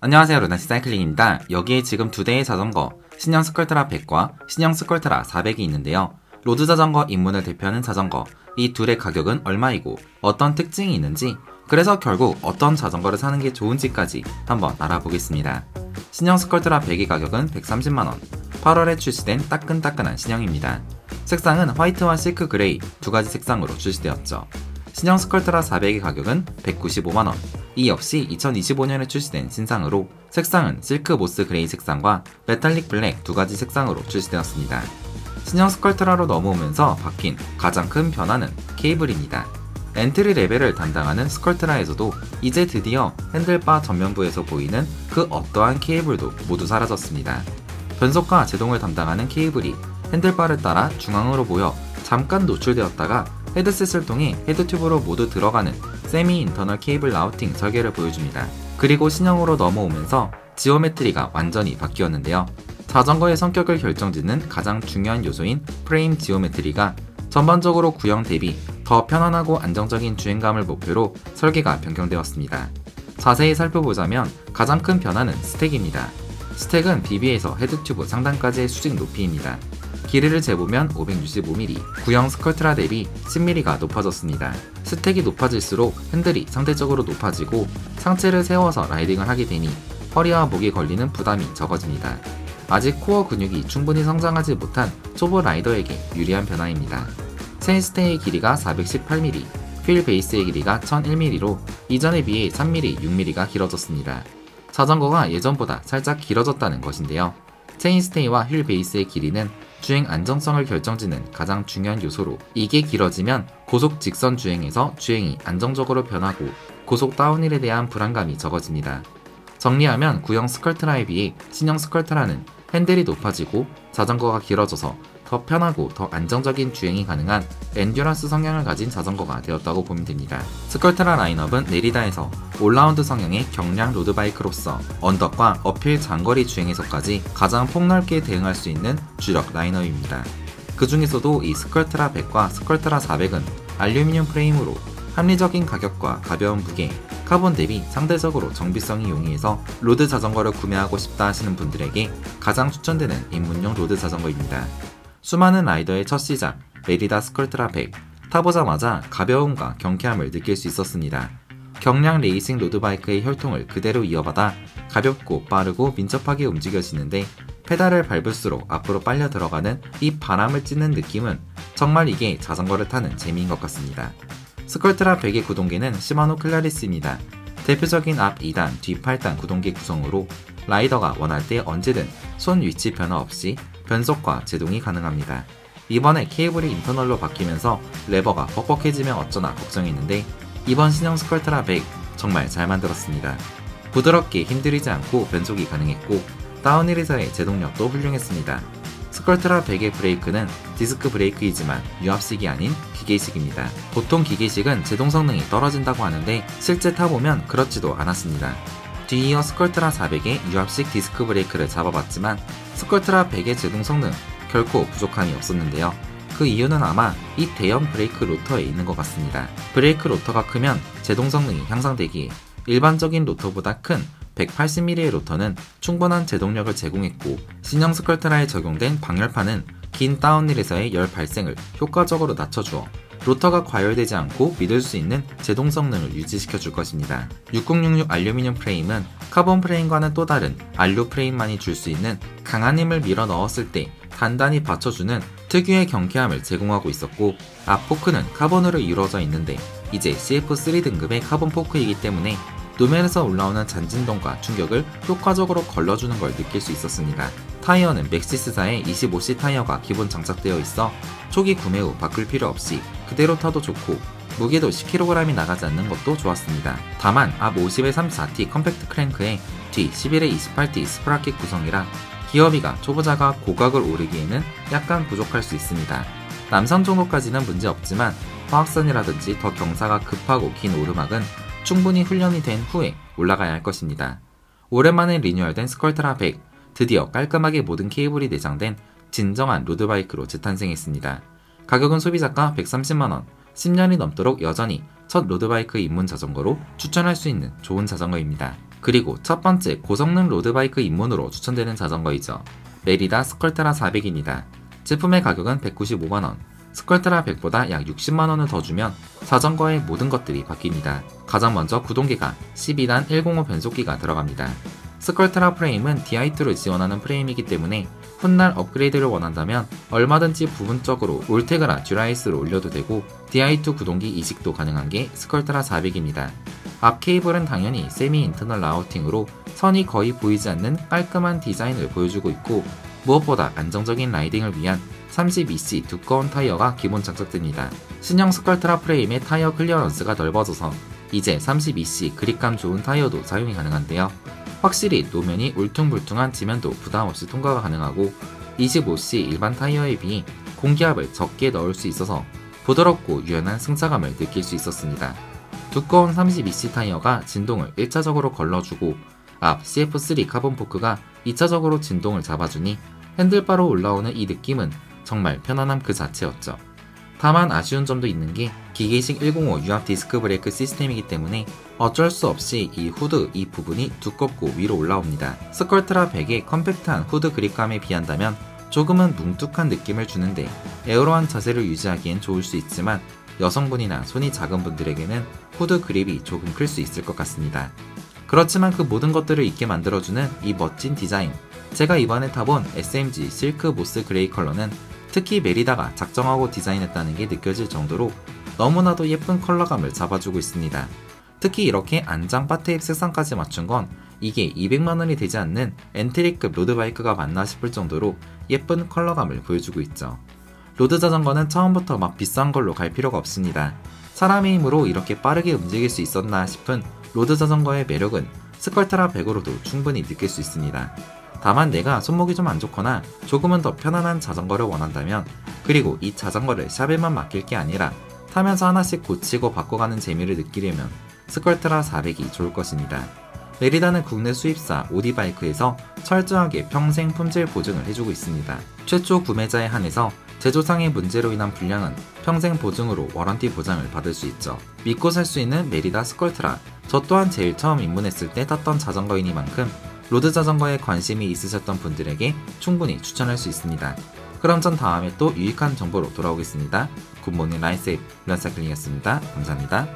안녕하세요, 루나시 사이클링입니다. 여기에 지금 두 대의 자전거, 신형 스컬트라 100과 신형 스컬트라 400이 있는데요. 로드 자전거 입문을 대표하는 자전거, 이 둘의 가격은 얼마이고 어떤 특징이 있는지, 그래서 결국 어떤 자전거를 사는 게 좋은지까지 한번 알아보겠습니다. 신형 스컬트라 100의 가격은 130만원, 8월에 출시된 따끈따끈한 신형입니다. 색상은 화이트와 실크 그레이 두 가지 색상으로 출시되었죠. 신형 스컬트라 400의 가격은 195만원, 이 역시 2025년에 출시된 신상으로 색상은 실크 모스 그레이 색상과 메탈릭 블랙 두 가지 색상으로 출시되었습니다. 신형 스컬트라로 넘어오면서 바뀐 가장 큰 변화는 케이블입니다. 엔트리 레벨을 담당하는 스컬트라에서도 이제 드디어 핸들바 전면부에서 보이는 그 어떠한 케이블도 모두 사라졌습니다. 변속과 제동을 담당하는 케이블이 핸들바를 따라 중앙으로 모여 잠깐 노출되었다가 헤드셋을 통해 헤드튜브로 모두 들어가는 세미 인터널 케이블 라우팅 설계를 보여줍니다. 그리고 신형으로 넘어오면서 지오메트리가 완전히 바뀌었는데요. 자전거의 성격을 결정짓는 가장 중요한 요소인 프레임 지오메트리가 전반적으로 구형 대비 더 편안하고 안정적인 주행감을 목표로 설계가 변경되었습니다. 자세히 살펴보자면 가장 큰 변화는 스택입니다. 스택은 BB에서 헤드튜브 상단까지의 수직 높이입니다. 길이를 재보면 565mm, 구형 스컬트라 대비 10mm가 높아졌습니다. 스택이 높아질수록 핸들이 상대적으로 높아지고 상체를 세워서 라이딩을 하게 되니 허리와 목에 걸리는 부담이 적어집니다. 아직 코어 근육이 충분히 성장하지 못한 초보 라이더에게 유리한 변화입니다. 체인스테이의 길이가 418mm, 휠 베이스의 길이가 1001mm로 이전에 비해 3mm, 6mm가 길어졌습니다. 자전거가 예전보다 살짝 길어졌다는 것인데요. 체인스테이와 휠 베이스의 길이는 주행 안정성을 결정짓는 가장 중요한 요소로, 이게 길어지면 고속 직선 주행에서 주행이 안정적으로 변하고 고속 다운힐에 대한 불안감이 적어집니다. 정리하면 구형 스컬트라에 비해 신형 스컬트라는 핸들이 높아지고 자전거가 길어져서 더 편하고 더 안정적인 주행이 가능한 엔듀런스 성향을 가진 자전거가 되었다고 보면 됩니다. 스컬트라 라인업은 내리다에서 올라운드 성향의 경량 로드바이크로서 언덕과 어필 장거리 주행에서까지 가장 폭넓게 대응할 수 있는 주력 라인업입니다. 그 중에서도 이 스컬트라 100과 스컬트라 400은 알루미늄 프레임으로 합리적인 가격과 가벼운 무게, 카본 대비 상대적으로 정비성이 용이해서 로드 자전거를 구매하고 싶다 하시는 분들에게 가장 추천되는 입문용 로드 자전거입니다. 수많은 라이더의 첫 시작, 메리다 스컬트라 100, 타보자마자 가벼움과 경쾌함을 느낄 수 있었습니다. 경량 레이싱 로드바이크의 혈통을 그대로 이어받아 가볍고 빠르고 민첩하게 움직여지는데 페달을 밟을수록 앞으로 빨려 들어가는 이 바람을 찌는 느낌은 정말 이게 자전거를 타는 재미인 것 같습니다. 스컬트라 100의 구동계는 시마노 클라리스입니다. 대표적인 앞 2단, 뒤 8단 구동계 구성으로 라이더가 원할 때 언제든 손 위치 변화 없이 변속과 제동이 가능합니다. 이번에 케이블이 인터널로 바뀌면서 레버가 뻑뻑해지면 어쩌나 걱정했는데 이번 신형 스컬트라 100 정말 잘 만들었습니다. 부드럽게 힘들이지 않고 변속이 가능했고 다운힐에서의 제동력도 훌륭했습니다. 스컬트라 100의 브레이크는 디스크 브레이크이지만 유압식이 아닌 기계식입니다. 보통 기계식은 제동 성능이 떨어진다고 하는데 실제 타보면 그렇지도 않았습니다. 뒤이어 스컬트라 400의 유압식 디스크 브레이크를 잡아봤지만 스컬트라 100의 제동 성능 결코 부족함이 없었는데요. 그 이유는 아마 이 대형 브레이크 로터에 있는 것 같습니다. 브레이크 로터가 크면 제동 성능이 향상되기에 일반적인 로터보다 큰 180mm의 로터는 충분한 제동력을 제공했고 신형 스컬트라에 적용된 방열판은 긴 다운힐에서의 열 발생을 효과적으로 낮춰주어 로터가 과열되지 않고 믿을 수 있는 제동 성능을 유지시켜 줄 것입니다. 6066 알루미늄 프레임은 카본 프레임과는 또 다른 알루 프레임만이 줄 수 있는 강한 힘을 밀어 넣었을 때 단단히 받쳐주는 특유의 경쾌함을 제공하고 있었고 앞 포크는 카본으로 이루어져 있는데 이제 CF3 등급의 카본 포크이기 때문에 노면에서 올라오는 잔진동과 충격을 효과적으로 걸러주는 걸 느낄 수 있었습니다. 타이어는 맥시스사의 25C 타이어가 기본 장착되어 있어 초기 구매 후 바꿀 필요 없이 그대로 타도 좋고 무게도 10kg이 나가지 않는 것도 좋았습니다. 다만 앞 50의 34T 컴팩트 크랭크에 뒤 11의 28T 스프라켓 구성이라 기어비가 초보자가 고각을 오르기에는 약간 부족할 수 있습니다. 남성 정도까지는 문제 없지만 화학선이라든지 더 경사가 급하고 긴 오르막은 충분히 훈련이 된 후에 올라가야 할 것입니다. 오랜만에 리뉴얼된 스컬트라 100, 드디어 깔끔하게 모든 케이블이 내장된 진정한 로드바이크로 재탄생했습니다. 가격은 소비자가 130만원, 10년이 넘도록 여전히 첫 로드바이크 입문 자전거로 추천할 수 있는 좋은 자전거입니다. 그리고 첫 번째 고성능 로드바이크 입문으로 추천되는 자전거이죠. 메리다 스컬트라 400입니다. 제품의 가격은 195만원, 스컬트라 100보다 약 60만원을 더 주면 자전거의 모든 것들이 바뀝니다. 가장 먼저 구동계가 12단 105 변속기가 들어갑니다. 스컬트라 프레임은 Di2를 지원하는 프레임이기 때문에 훗날 업그레이드를 원한다면 얼마든지 부분적으로 올테그라 듀라이스로 올려도 되고 Di2 구동기 이식도 가능한 게 스컬트라 400입니다. 앞 케이블은 당연히 세미 인터널 라우팅으로 선이 거의 보이지 않는 깔끔한 디자인을 보여주고 있고 무엇보다 안정적인 라이딩을 위한 32C 두꺼운 타이어가 기본 장착됩니다. 신형 스컬트라 프레임의 타이어 클리어런스가 넓어져서 이제 32C 그립감 좋은 타이어도 사용이 가능한데요. 확실히 노면이 울퉁불퉁한 지면도 부담없이 통과가 가능하고 25C 일반 타이어에 비해 공기압을 적게 넣을 수 있어서 부드럽고 유연한 승차감을 느낄 수 있었습니다. 두꺼운 32C 타이어가 진동을 1차적으로 걸러주고 앞 CF3 카본 포크가 2차적으로 진동을 잡아주니 핸들바로 올라오는 이 느낌은 정말 편안함 그 자체였죠. 다만 아쉬운 점도 있는 게 기계식 105 유압 디스크 브레이크 시스템이기 때문에 어쩔 수 없이 이 후드 이 부분이 두껍고 위로 올라옵니다. 스컬트라 100의 컴팩트한 후드 그립감에 비한다면 조금은 뭉툭한 느낌을 주는데 에어로한 자세를 유지하기엔 좋을 수 있지만 여성분이나 손이 작은 분들에게는 후드 그립이 조금 클 수 있을 것 같습니다. 그렇지만 그 모든 것들을 잊게 만들어주는 이 멋진 디자인, 제가 이번에 타본 SMG 실크 모스 그레이 컬러는 특히 메리다가 작정하고 디자인했다는 게 느껴질 정도로 너무나도 예쁜 컬러감을 잡아주고 있습니다. 특히 이렇게 안장 바테입 색상까지 맞춘 건 이게 200만원이 되지 않는 엔트리급 로드바이크가 맞나 싶을 정도로 예쁜 컬러감을 보여주고 있죠. 로드 자전거는 처음부터 막 비싼 걸로 갈 필요가 없습니다. 사람의 힘으로 이렇게 빠르게 움직일 수 있었나 싶은 로드 자전거의 매력은 스컬트라 100으로도 충분히 느낄 수 있습니다. 다만 내가 손목이 좀 안 좋거나 조금은 더 편안한 자전거를 원한다면, 그리고 이 자전거를 샵에만 맡길 게 아니라 타면서 하나씩 고치고 바꿔가는 재미를 느끼려면 스컬트라 400이 좋을 것입니다. 메리다는 국내 수입사 오디바이크에서 철저하게 평생 품질 보증을 해주고 있습니다. 최초 구매자에 한해서 제조상의 문제로 인한 불량은 평생 보증으로 워런티 보장을 받을 수 있죠. 믿고 살 수 있는 메리다 스컬트라, 저 또한 제일 처음 입문했을 때 탔던 자전거이니만큼 로드 자전거에 관심이 있으셨던 분들에게 충분히 추천할 수 있습니다. 그럼 전 다음에 또 유익한 정보로 돌아오겠습니다. 굿모닝 라이세이프 런사클링이었습니다. 감사합니다.